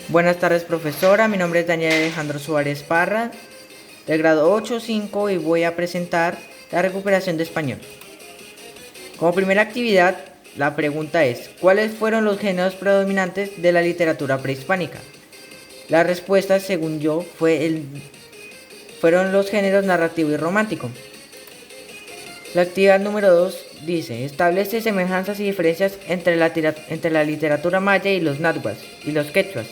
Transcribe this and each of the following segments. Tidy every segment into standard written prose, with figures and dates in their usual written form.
Buenas tardes, profesora. Mi nombre es Daniel Alejandro Suárez Parra, del grado 8.5, y voy a presentar la recuperación de español. Como primera actividad, la pregunta es: ¿cuáles fueron los géneros predominantes de la literatura prehispánica? La respuesta, según yo, fueron los géneros narrativo y romántico. La actividad número 2 dice: establece semejanzas y diferencias entre la literatura maya y los náhuatl y los quechuas.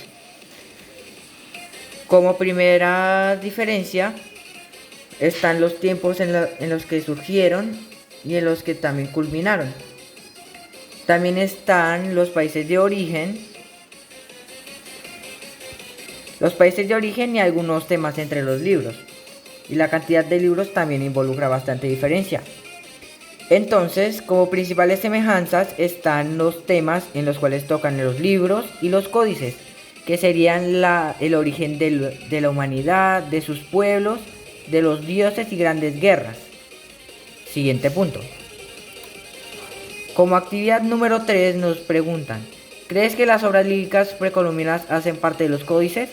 Como primera diferencia están los tiempos en los que surgieron y en los que también culminaron. También están los países de origen y algunos temas entre los libros. Y la cantidad de libros también involucra bastante diferencia. Entonces, como principales semejanzas están los temas en los cuales tocan los libros y los códices, que serían el origen de la humanidad, de sus pueblos, de los dioses y grandes guerras. Siguiente punto. Como actividad número 3 nos preguntan: ¿crees que las obras líricas precolombinas hacen parte de los códices?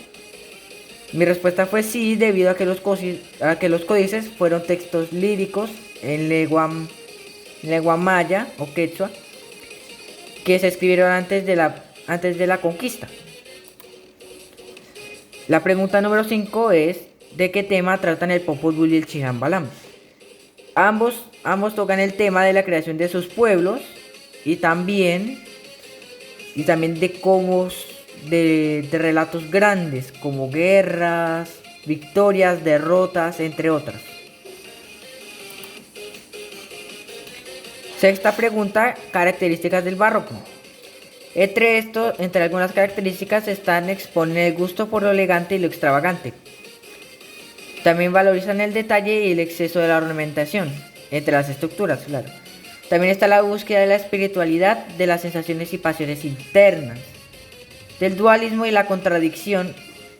Mi respuesta fue sí, debido a que los códices fueron textos líricos en lengua maya o quechua que se escribieron antes de la conquista. La pregunta número 5 es: ¿de qué tema tratan el Popol Vuh y el Chilambalam? Ambos tocan el tema de la creación de sus pueblos y también de relatos grandes como guerras, victorias, derrotas, entre otras. Sexta pregunta: características del barroco. Entre algunas características están: exponen el gusto por lo elegante y lo extravagante. También valorizan el detalle y el exceso de la ornamentación, entre las estructuras, claro. También está la búsqueda de la espiritualidad, de las sensaciones y pasiones internas, del dualismo y la contradicción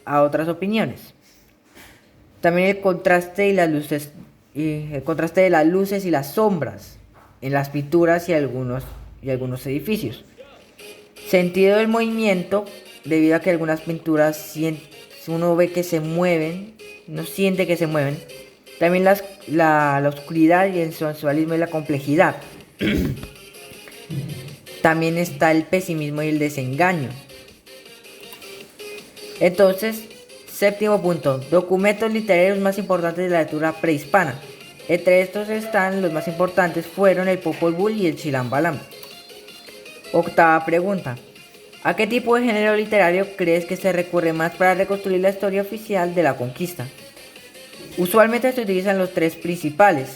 a otras opiniones. También el contraste de las luces y las sombras en las pinturas y algunos edificios. Sentido del movimiento, debido a que algunas pinturas uno ve que se mueven, no siente que se mueven. También la oscuridad y el sensualismo y la complejidad. También está el pesimismo y el desengaño. Entonces, séptimo punto: documentos literarios más importantes de la literatura prehispana. Entre estos los más importantes fueron el Popol Vuh y el Chilambalam. Octava pregunta: ¿a qué tipo de género literario crees que se recurre más para reconstruir la historia oficial de la conquista? Usualmente se utilizan los tres principales.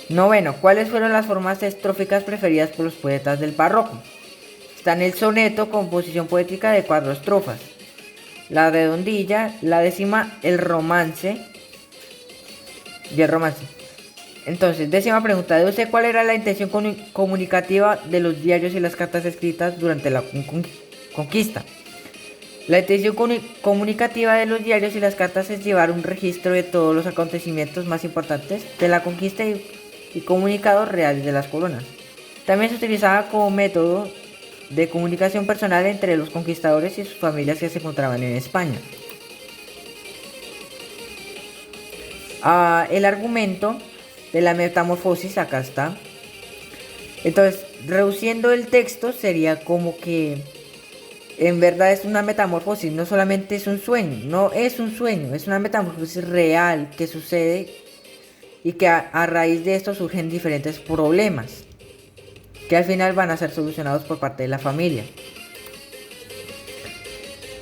Noveno: ¿cuáles fueron las formas estróficas preferidas por los poetas del barroco? Están el soneto, composición poética de 4 estrofas; la redondilla; la décima, el romance. Entonces, décima pregunta: deduce cuál era la intención comunicativa de los diarios y las cartas escritas durante la conquista. La intención comunicativa de los diarios y las cartas es llevar un registro de todos los acontecimientos más importantes de la conquista y comunicados reales de las coronas. También se utilizaba como método de comunicación personal entre los conquistadores y sus familias que se encontraban en España. El argumento de la metamorfosis, acá está. Entonces, reduciendo el texto, sería como que en verdad es una metamorfosis, no solamente es un sueño, no es un sueño, es una metamorfosis real que sucede y que a raíz de esto surgen diferentes problemas que al final van a ser solucionados por parte de la familia.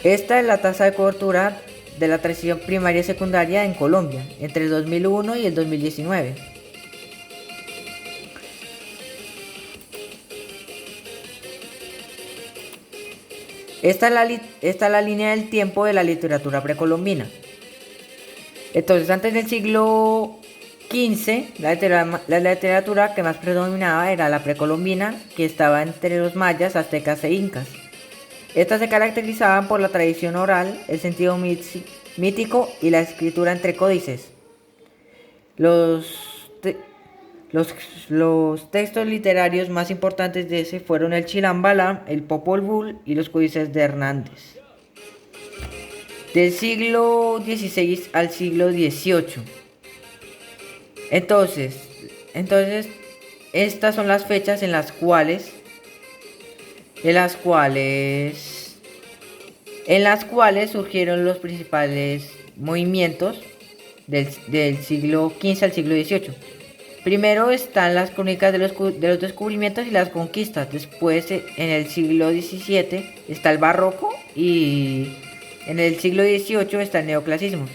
Esta es la tasa de cobertura de la atención primaria y secundaria en Colombia entre el 2001 y el 2019. Esta es la línea del tiempo de la literatura precolombina. Entonces, antes del siglo XV, la literatura que más predominaba era la precolombina, que estaba entre los mayas, aztecas e incas. Estas se caracterizaban por la tradición oral, el sentido mítico y la escritura entre códices. Los Los textos literarios más importantes de ese fueron el Chilambalam, el Popol Vuh y los códices de Hernández. Del siglo XVI al siglo XVIII. Entonces, estas son las fechas en las cuales surgieron los principales movimientos del siglo XV al siglo XVIII. Primero están las crónicas de los descubrimientos y las conquistas. Después, en el siglo XVII, está el barroco y en el siglo XVIII está el neoclasismo.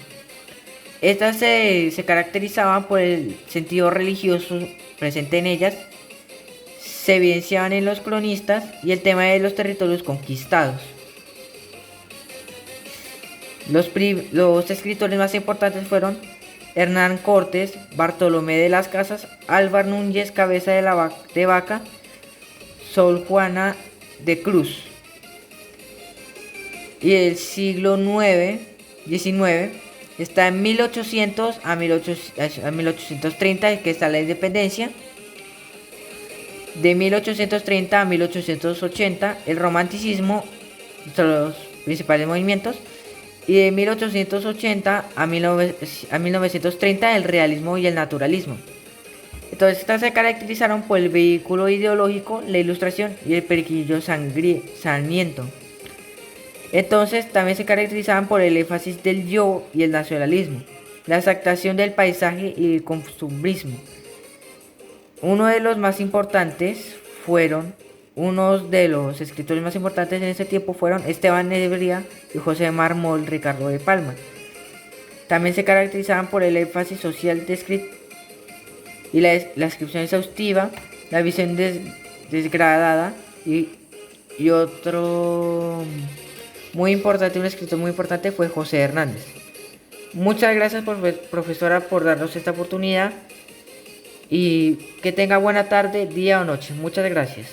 Estas se caracterizaban por el sentido religioso presente en ellas, se evidenciaban en los cronistas y el tema de los territorios conquistados. Los escritores más importantes fueron Hernán Cortés, Bartolomé de las Casas, Álvar Núñez Cabeza de Vaca, Sor Juana de Cruz. Y el siglo XIX está en 1800 a 1830, que está la independencia. De 1830 a 1880, el romanticismo, son los principales movimientos. Y de 1880 a 1930 el realismo y el naturalismo. Entonces estas se caracterizaron por el vehículo ideológico, la ilustración y el periquillo sangriento. Entonces también se caracterizaban por el énfasis del yo y el nacionalismo, la exaltación del paisaje y el costumbrismo. Uno de los escritores más importantes en ese tiempo fueron Esteban Nebrija y José de Mármol Ricardo de Palma. También se caracterizaban por el énfasis social y la descripción exhaustiva, la visión desgradada y otro un escritor muy importante fue José Hernández. Muchas gracias, profesora, por darnos esta oportunidad y que tenga buena tarde, día o noche. Muchas gracias.